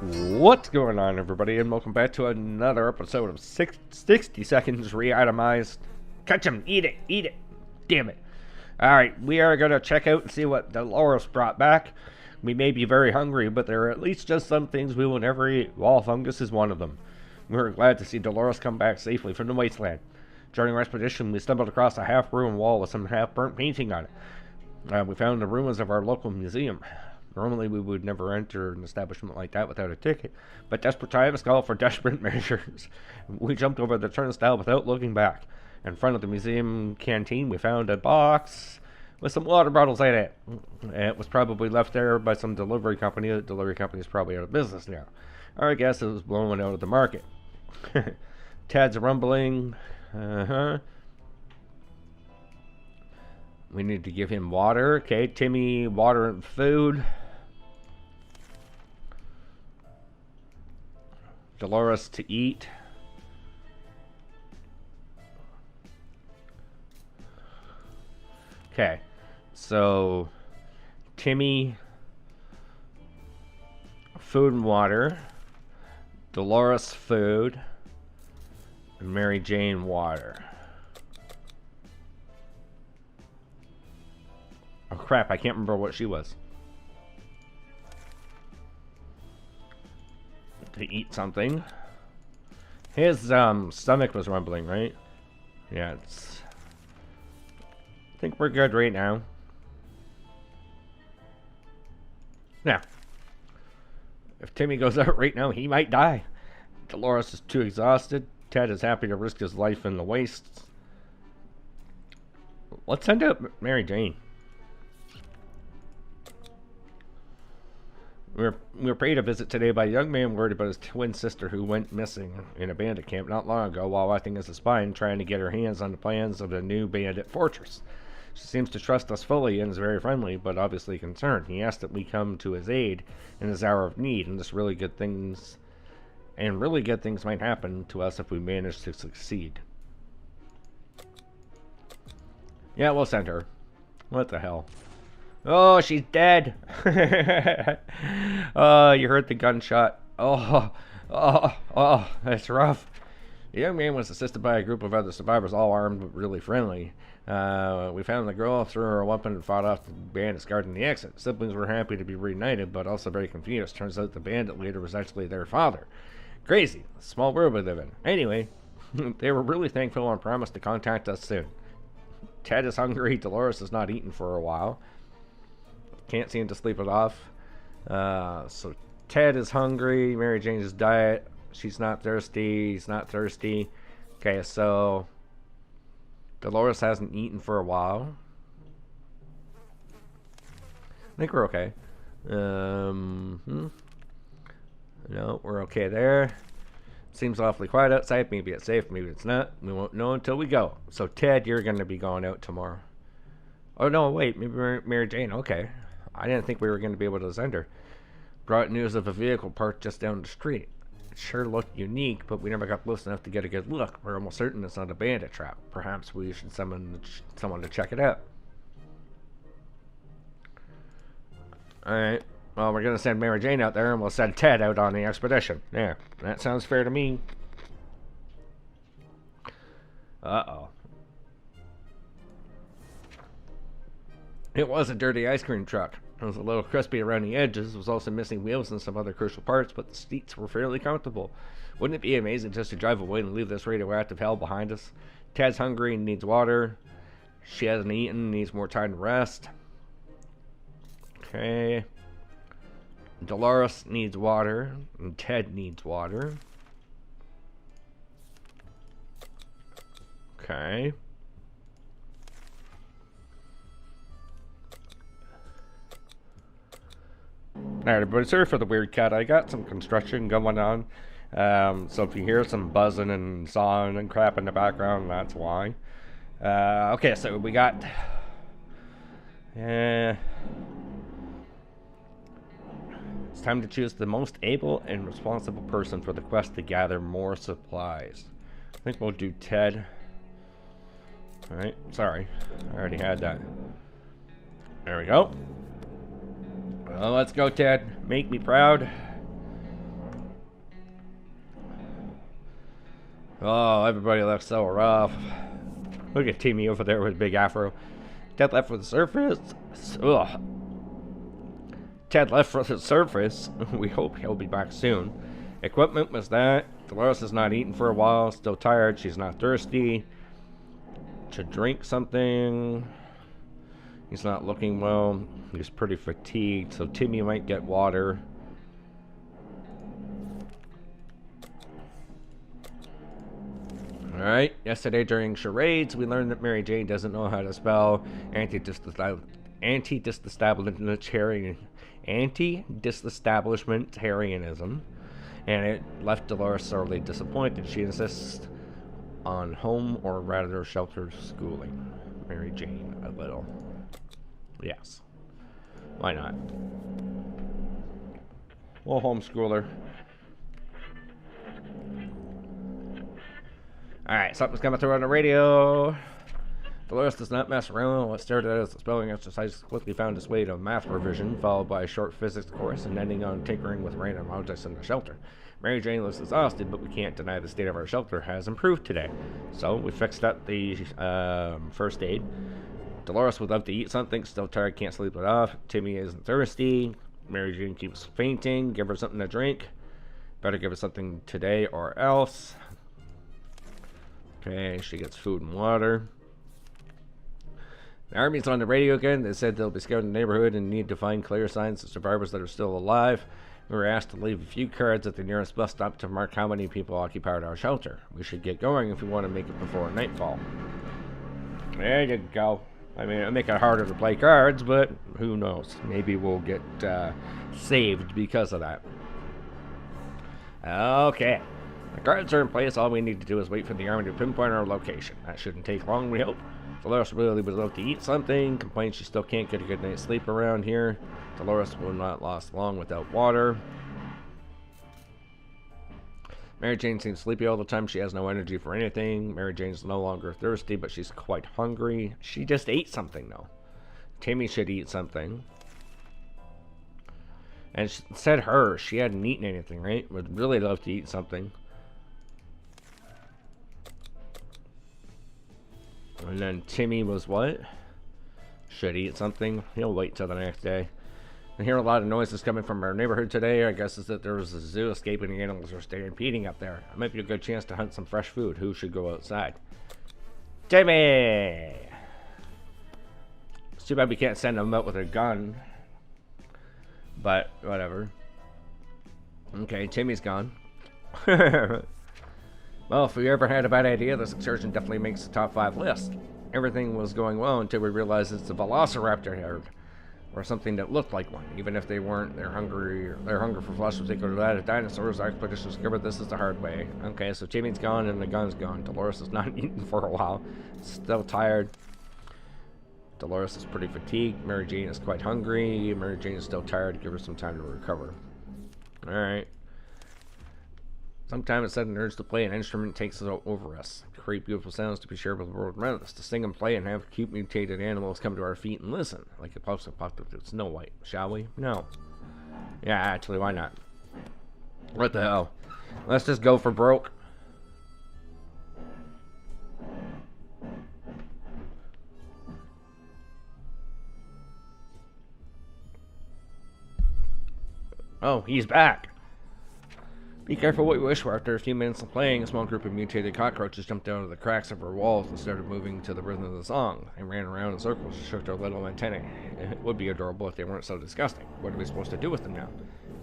What's going on, everybody, and welcome back to another episode of 60 Seconds Reatomized. Catch him! Eat it! Eat it! Damn it! Alright, we are going to check out and see what Dolores brought back. We may be very hungry, but there are at least just some things we will never eat. Wall fungus is one of them. We were glad to see Dolores come back safely from the wasteland. During our expedition, we stumbled across a half-ruined wall with some half-burnt painting on it. We found the ruins of our local museum. Normally, we would never enter an establishment like that without a ticket, but desperate times call for desperate measures. We jumped over the turnstile without looking back. In front of the museum canteen, we found a box with some water bottles in it. It was probably left there by some delivery company. The delivery company is probably out of business now. I guess it was blown out of the market. Ted's rumbling. We need to give him water. Okay, Timmy, water and food. Dolores to eat. Okay, so Timmy, food and water. Dolores, food. And Mary Jane, water. Oh crap, I can't remember what she was. To eat something. His stomach was rumbling, right? Yeah, it's... I think we're good right now. Now, if Timmy goes out right now, he might die. Dolores is too exhausted. Ted is happy to risk his life in the wastes. Let's send out Mary Jane. We were paid a visit today by a young man worried about his twin sister who went missing in a bandit camp not long ago while acting as a spy and trying to get her hands on the plans of the new bandit fortress. She seems to trust us fully and is very friendly, but obviously concerned. He asked that we come to his aid in his hour of need, and really good things might happen to us if we manage to succeed. Yeah, we'll send her. What the hell? Oh, she's dead. Oh, you heard the gunshot. Oh, that's rough. The young man was assisted by a group of other survivors, all armed but really friendly. We found the girl, threw her weapon, and fought off the bandits guarding the exit. Siblings were happy to be reunited, but also very confused. Turns out the bandit leader was actually their father. Crazy. Small world we live in. Anyway, they were really thankful and promised to contact us soon. Ted is hungry. Dolores has not eaten for a while. Can't seem to sleep it off. So Ted is hungry. Mary Jane's diet. She's not thirsty. He's not thirsty. Okay, so Dolores hasn't eaten for a while. I think we're okay. No, we're okay there. Seems awfully quiet outside. Maybe it's safe. Maybe it's not. We won't know until we go. So Ted, you're going to be going out tomorrow. Oh no, wait. Maybe Mary Jane. Okay. I didn't think we were going to be able to send her. Brought news of a vehicle parked just down the street. It sure looked unique, but we never got close enough to get a good look. We're almost certain it's not a bandit trap. Perhaps we should summon someone to check it out. Alright. Well, we're going to send Mary Jane out there, and we'll send Ted out on the expedition. Yeah, that sounds fair to me. Uh-oh. It was a dirty ice cream truck. It was a little crispy around the edges. It was also missing wheels and some other crucial parts, but the seats were fairly comfortable. Wouldn't it be amazing just to drive away and leave this radioactive hell behind us? Ted's hungry and needs water. She hasn't eaten, needs more time to rest. Okay. Dolores needs water, and Ted needs water. Okay. Alright everybody, sorry for the weird cut. I got some construction going on. So if you hear some buzzing and sawing and crap in the background, that's why. Okay, so we got... it's time to choose the most able and responsible person for the quest to gather more supplies. I think we'll do Ted. Alright, sorry. I already had that. There we go. Well, let's go, Ted. Make me proud. Oh, everybody looks so rough. Look at Timmy over there with a big afro. Ted left for the surface. Ugh. Ted left for the surface. We hope he'll be back soon. Equipment was that. Dolores has not eaten for a while. Still tired. She's not thirsty. To drink something. He's not looking well. He's pretty fatigued. So Timmy might get water. Alright, yesterday during charades, we learned that Mary Jane doesn't know how to spell anti-disestablishmentarianism, and it left Dolores sorely disappointed. She insists on home, or rather sheltered schooling. Mary Jane, a little. Yes. Why not? We'll homeschool her. Alright, something's coming through on the radio. Dolores does not mess around. What started as a spelling exercise quickly found its way to math revision, followed by a short physics course, and ending on tinkering with random objects in the shelter. Mary Jane looks exhausted, but we can't deny the state of our shelter has improved today. So, we fixed up the first aid. Dolores would love to eat something, still tired, can't sleep it off. Timmy isn't thirsty. Mary Jane keeps fainting. Give her something to drink. Better give her something today or else. Okay, she gets food and water. The army's on the radio again. They said they'll be scouting the neighborhood and need to find clear signs of survivors that are still alive. We were asked to leave a few cards at the nearest bus stop to mark how many people occupied our shelter. We should get going if we want to make it before nightfall. There you go. I mean, it'll make it harder to play cards, but who knows? Maybe we'll get saved because of that. Okay. The guards are in place. All we need to do is wait for the army to pinpoint our location. That shouldn't take long, we hope. Dolores really would love to eat something. Complains she still can't get a good night's sleep around here. Dolores will not last long without water. Mary Jane seems sleepy all the time. She has no energy for anything. Mary Jane's no longer thirsty, but she's quite hungry. She just ate something, though. Timmy should eat something. And she said she hadn't eaten anything, right? Would really love to eat something. And then Timmy was what? Should eat something. He'll wait till the next day. I hear a lot of noises coming from our neighborhood today. I guess it's that there was a zoo escaping the animals are stampeding up there. It might be a good chance to hunt some fresh food. Who should go outside? Timmy! It's too bad we can't send him out with a gun. But, whatever. Okay, Timmy's gone. Well, if we ever had a bad idea, this excursion definitely makes the top 5 list. Everything was going well until we realized it's a velociraptor herd. Or something that looked like one. Even if they weren't, their hunger for flesh was equal to that of dinosaurs. Our expedition discovered this is the hard way. Okay, so Timmy's gone and the gun's gone. Dolores has not eaten for a while. Still tired. Dolores is pretty fatigued. Mary Jane is quite hungry. Mary Jane is still tired. Give her some time to recover. Alright. Sometimes a sudden urge to play an instrument takes us over us. Create beautiful sounds to be shared with the world around us. To sing and play and have cute mutated animals come to our feet and listen. Like a puff to Snow White. Shall we? No. Yeah, actually, why not? What the hell? Let's just go for broke. Oh, he's back. Be careful what you wish for. After a few minutes of playing, a small group of mutated cockroaches jumped out of the cracks of our walls and started moving to the rhythm of the song. They ran around in circles and shook their little antennae. It would be adorable if they weren't so disgusting. What are we supposed to do with them now?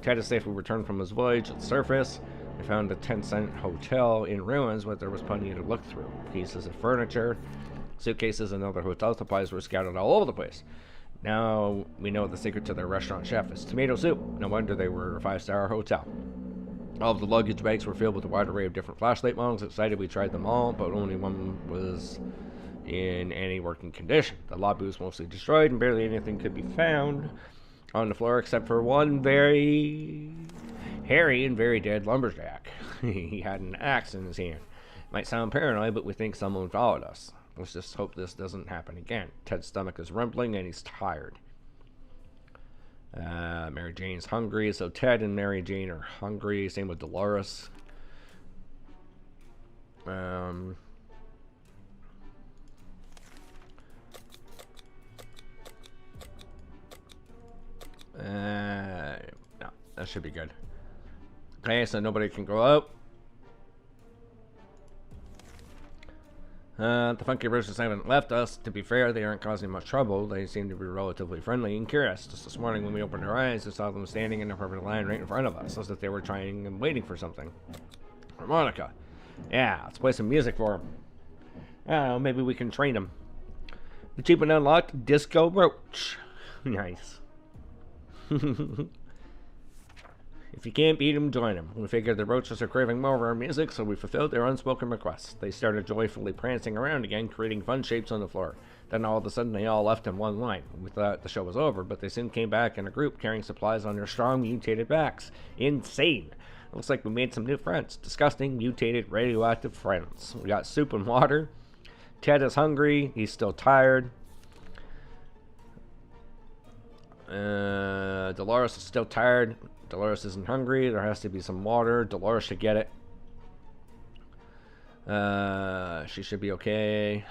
Ted is safely returned from his voyage at the surface. We found a 10-cent hotel in ruins, but there was plenty to look through. Pieces of furniture, suitcases, and other hotel supplies were scattered all over the place. Now we know the secret to their restaurant chef is tomato soup. No wonder they were a 5-star hotel. All of the luggage bags were filled with a wide array of different flashlight models. Excited, we tried them all, but only one was in any working condition. The lobby was mostly destroyed, and barely anything could be found on the floor except for one very hairy and very dead lumberjack. He had an axe in his hand. Might sound paranoid, but we think someone followed us. Let's just hope this doesn't happen again. Ted's stomach is rumbling, and he's tired. Mary Jane's hungry, so Ted and Mary Jane are hungry. Same with Dolores. No, that should be good. Okay, so nobody can go out. The funky roosters haven't left us. To be fair, they aren't causing much trouble. They seem to be relatively friendly and curious. Just this morning when we opened our eyes, we saw them standing in a perfect line right in front of us, as if they were trying and waiting for something. Harmonica. Yeah, let's play some music for them. I don't know, maybe we can train them. Achievement unlocked, Disco Roach. Nice. If you can't beat them, join them. We figured the roaches are craving more of our music, so we fulfilled their unspoken requests. They started joyfully prancing around again, creating fun shapes on the floor. Then all of a sudden, they all left in one line. We thought the show was over, but they soon came back in a group, carrying supplies on their strong, mutated backs. Insane. It looks like we made some new friends. Disgusting, mutated, radioactive friends. We got soup and water. Ted is hungry. He's still tired. Dolores is still tired. Dolores isn't hungry. There has to be some water. Dolores should get it. She should be okay.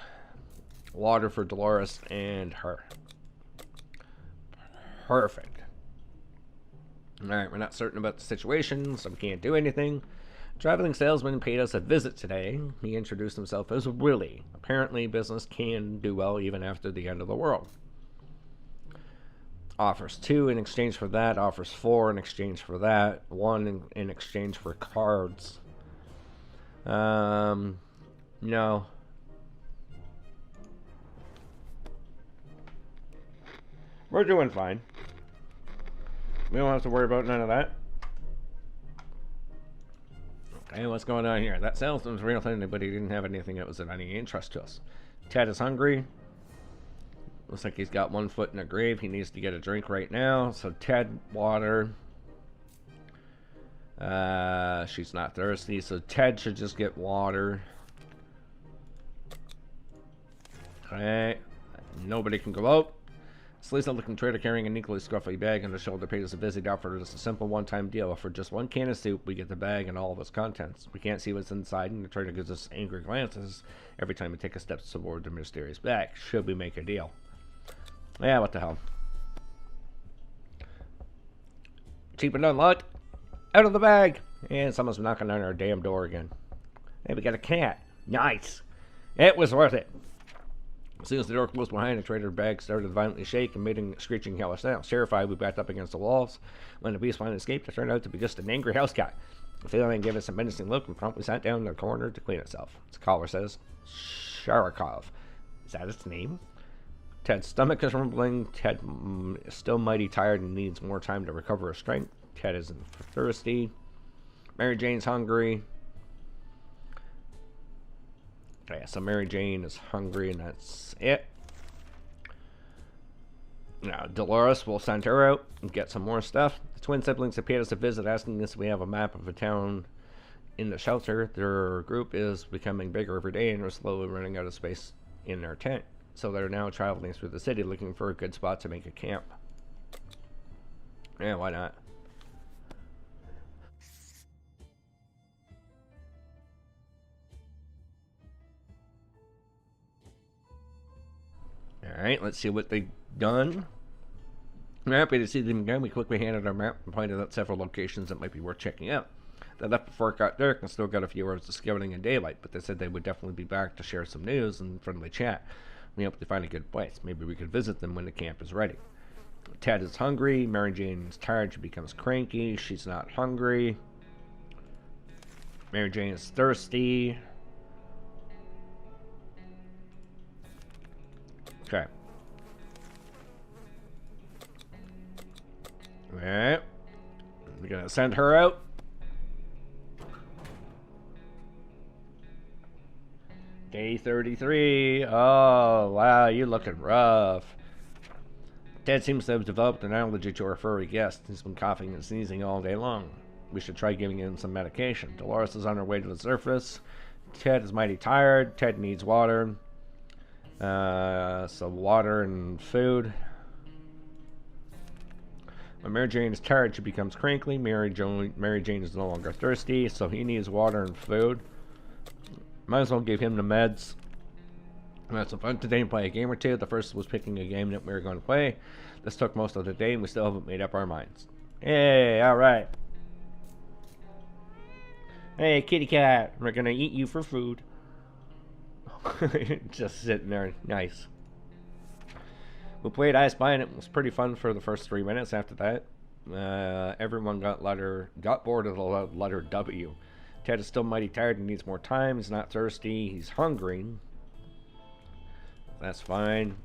Water for Dolores and her. Perfect. Alright, we're not certain about the situation, so we can't do anything. Traveling salesman paid us a visit today. He introduced himself as Willie. Apparently, business can do well even after the end of the world. Offers 2 in exchange for that. Offers 4 in exchange for that. 1 in exchange for cards. No. We're doing fine. We don't have to worry about none of that. Okay, what's going on here? That salesman's real thing, but he didn't have anything that was of any interest to us. Ted is hungry. Looks like he's got 1 foot in a grave. He needs to get a drink right now. So Ted, water. She's not thirsty, so Ted should just get water. Okay. Nobody can go out. Sleazy looking trader carrying an equally scruffy bag on his shoulder paid us a visit, offered us a simple one-time deal. For just 1 can of soup, we get the bag and all of its contents. We can't see what's inside, and the trader gives us angry glances every time we take a step toward the mysterious bag. Should we make a deal? Yeah, what the hell. Achievement unlocked. Out of the bag. And someone's knocking on our damn door again. Hey, we got a cat. Nice. It was worth it. As soon as the door closed behind, the trader's bag started to violently shake and made a screeching yellow sound. Terrified, we backed up against the walls. When the beast finally escaped, it turned out to be just an angry house cat. The feline gave us a menacing look and promptly sat down in the corner to clean itself. Its collar says, Sharakov. Is that its name? Ted's stomach is rumbling. Ted is still mighty tired and needs more time to recover his strength. Ted is thirsty. Mary Jane's hungry. Okay, so Mary Jane is hungry, and that's it. Now, Dolores will send her out and get some more stuff. The twin siblings have paid us a visit, asking us if we have a map of a town in the shelter. Their group is becoming bigger every day, and we're slowly running out of space in their tent. So they're now traveling through the city looking for a good spot to make a camp. Yeah, why not? Alright, let's see what they've done. We're happy to see them again. We quickly handed our map and pointed out several locations that might be worth checking out. They left before it got dark and still got a few hours of scouting in daylight, but they said they would definitely be back to share some news and friendly chat. We hope they find a good place. Maybe we could visit them when the camp is ready. Ted is hungry. Mary Jane is tired. She becomes cranky. She's not hungry. Mary Jane is thirsty. Okay. Alright. We're gonna send her out. Day 33. Oh, wow, you're looking rough. Ted seems to have developed an allergy to our furry guest. He's been coughing and sneezing all day long. We should try giving him some medication. Dolores is on her way to the surface. Ted is mighty tired. Ted needs water. So water and food. When Mary Jane is tired, she becomes cranky. Mary Jane is no longer thirsty, so he needs water and food. Might as well give him the meds. We had some fun today and play a game or two. The first was picking a game that we were going to play. This took most of the day and we still haven't made up our minds. Hey, alright. Hey, kitty cat, we're gonna eat you for food. Just sitting there, nice. We played I Spy and it was pretty fun for the first 3 minutes. After that, everyone got bored of the letter W. Ted is still mighty tired and needs more time. He's not thirsty, he's hungry. That's fine.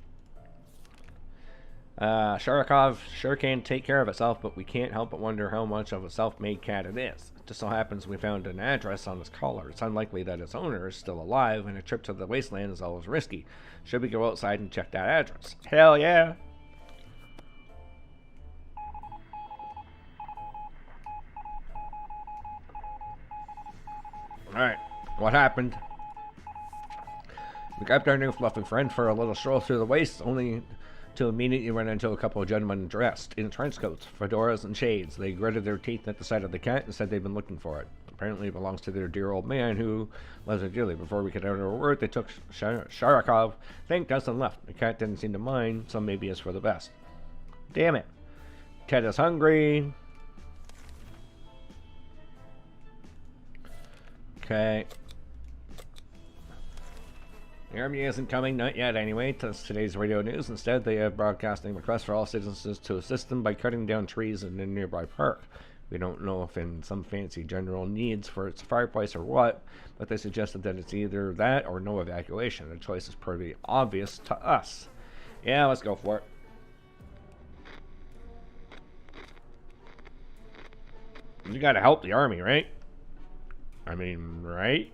Sharikov sure can take care of itself, but we can't help but wonder how much of a self-made cat it is. It just so happens we found an address on its collar. It's unlikely that its owner is still alive, and a trip to the wasteland is always risky. Should we go outside and check that address? Hell yeah! Alright, what happened? We grabbed our new fluffy friend for a little stroll through the waste, only to immediately run into a couple of gentlemen dressed in trench coats, fedoras, and shades. They gritted their teeth at the sight of the cat and said they'd been looking for it. Apparently it belongs to their dear old man who loves it dearly. Before we could utter a word, they took Sharikov, thanked us, and left. The cat didn't seem to mind, so maybe it's for the best. Damn it. Ted is hungry. Okay. The army isn't coming, not yet anyway. That's today's radio news. Instead, they have broadcasting requests for all citizens to assist them by cutting down trees in a nearby park. We don't know if in some fancy general needs for its fireplace or what, but they suggested that it's either that or no evacuation. The choice is pretty obvious to us. Yeah, let's go for it. You gotta help the army, right? I mean, right?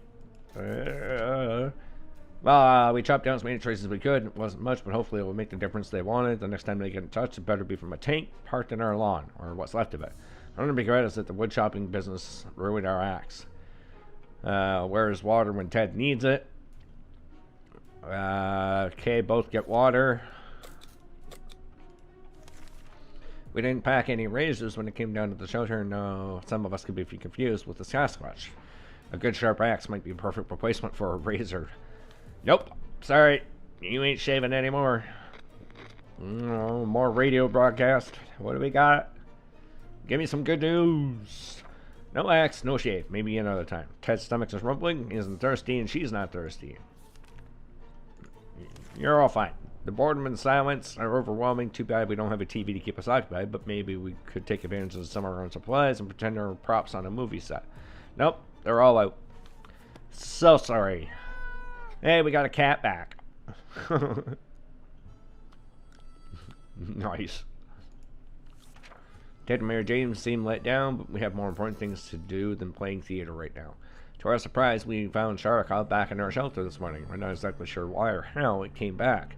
Well, we chopped down as many trees as we could. It wasn't much, but hopefully it will make the difference they wanted. The next time they get in touch, it better be from a tank parked in our lawn, or what's left of it. The only regret is that the wood chopping business ruined our axe. Where's water when Ted needs it? Okay, both get water. We didn't pack any razors when it came down to the shelter. No, some of us could be confused with the Sasquatch. A good sharp axe might be a perfect replacement for a razor. Nope, sorry, you ain't shaving anymore. No, more radio broadcast. What do we got? Give me some good news. No axe, no shave. Maybe another time. Ted's stomach is rumbling. He isn't thirsty, and she's not thirsty. You're all fine. The boredom and silence are overwhelming. Too bad we don't have a TV to keep us occupied, but maybe we could take advantage of some of our own supplies and pretend they're props on a movie set. Nope, they're all out. So sorry. Hey, we got a cat back. Nice. Ted and Mary Jane seem let down, but we have more important things to do than playing theater right now. To our surprise, we found Sharikov back in our shelter this morning. We're not exactly sure why or how it came back.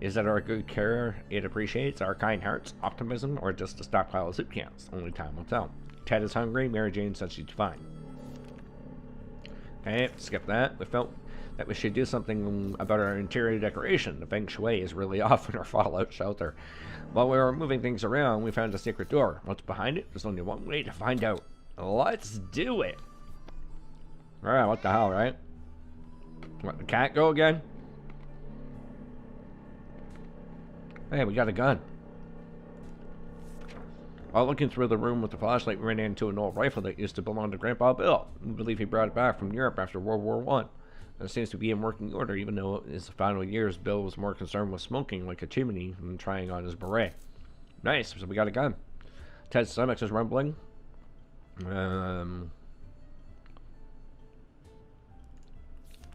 Is that our good care it appreciates, our kind hearts, optimism, or just a stockpile of soup cans? Only time will tell. Ted is hungry. Mary Jane said she's fine. Okay, skip that. We felt that we should do something about our interior decoration. The feng shui is really off in our fallout shelter. While we were moving things around, we found a secret door. What's behind it? There's only one way to find out. Let's do it! Alright, what the hell, right? Let the cat go again? Hey, we got a gun. While looking through the room with the flashlight, we ran into an old rifle that used to belong to Grandpa Bill. We believe he brought it back from Europe after World War I. It seems to be in working order, even though in his final years, Bill was more concerned with smoking like a chimney than trying on his beret. Nice, so we got a gun. Ted's stomach is rumbling.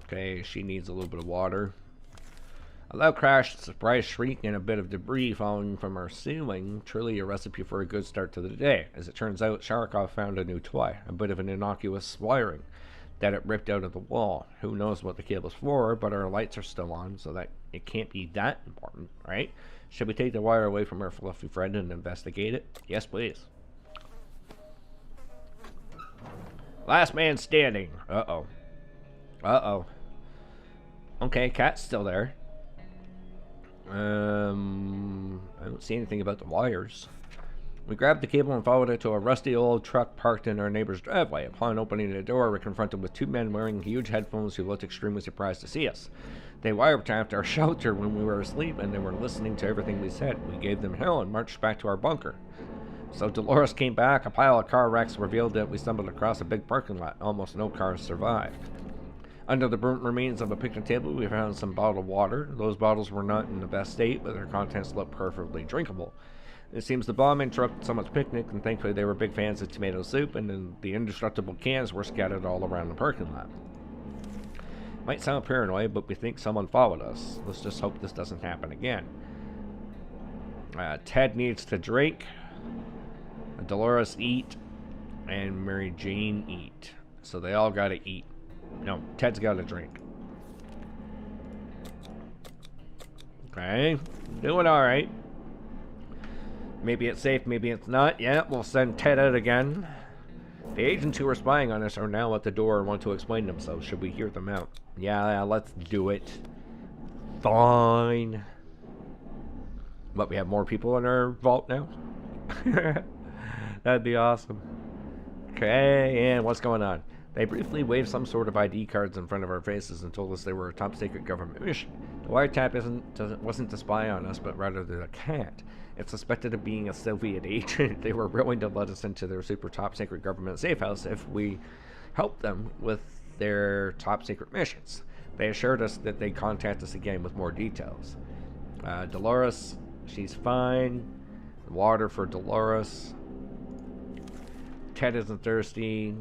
Okay, she needs a little bit of water. A loud crash, a surprise shriek, and a bit of debris falling from our ceiling. Truly a recipe for a good start to the day. As it turns out, Sharikov found a new toy, a bit of an innocuous wiring that it ripped out of the wall. Who knows what the cable's for, but our lights are still on, so that it can't be that important, right? Should we take the wire away from our fluffy friend and investigate it? Yes, please. Last man standing. Uh-oh. Uh-oh. Okay, cat's still there. I don't see anything about the wires. We grabbed the cable and followed it to a rusty old truck parked in our neighbor's driveway. Upon opening the door, we were confronted with two men wearing huge headphones who looked extremely surprised to see us. They wiretapped our shelter when we were asleep, and they were listening to everything we said. We gave them hell and marched back to our bunker. So Dolores came back. A pile of car wrecks revealed that we stumbled across a big parking lot. Almost no cars survived. Under the burnt remains of a picnic table, we found some bottled water. Those bottles were not in the best state, but their contents looked perfectly drinkable. It seems the bomb interrupted someone's picnic, and thankfully they were big fans of tomato soup, and then the indestructible cans were scattered all around the parking lot. Might sound paranoid, but we think someone followed us. Let's just hope this doesn't happen again. Ted needs to drink. Dolores eat. And Mary Jane eat. So they all gotta eat. No, Ted's gotta drink. Okay. Doing alright. Maybe it's safe, maybe it's not. Yeah, we'll send Ted out again. The agents who are spying on us are now at the door and want to explain themselves. Should we hear them out? Yeah, let's do it. Fine. But we have more people in our vault now? That'd be awesome. Okay, and what's going on? They briefly waved some sort of ID cards in front of our faces and told us they were a top secret government mission. The wiretap wasn't to spy on us, but rather the cat. It's suspected of being a Soviet agent. They were willing to let us into their super top secret government safe house if we helped them with their top secret missions. They assured us that they'd contact us again with more details. Dolores, she's fine. Water for Dolores. Ted isn't thirsty.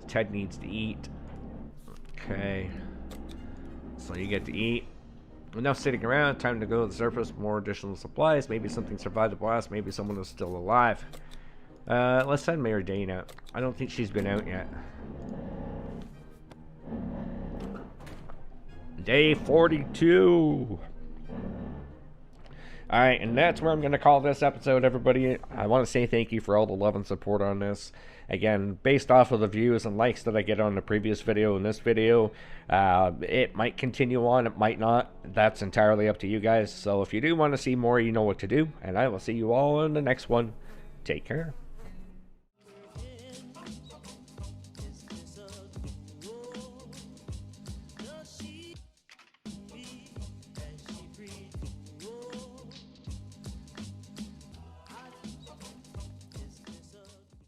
Ted needs to eat. Okay. So you get to eat. Enough sitting around. Time to go to the surface. More additional supplies. Maybe something survived the blast. Maybe someone is still alive. Let's send Mary Jane out. I don't think she's been out yet. Day 42. Alright, and that's where I'm going to call this episode, everybody. I want to say thank you for all the love and support on this. Again, based off of the views and likes that I get on the previous video and this video, it might continue on, it might not. That's entirely up to you guys. So if you do want to see more, you know what to do. And I will see you all in the next one. Take care.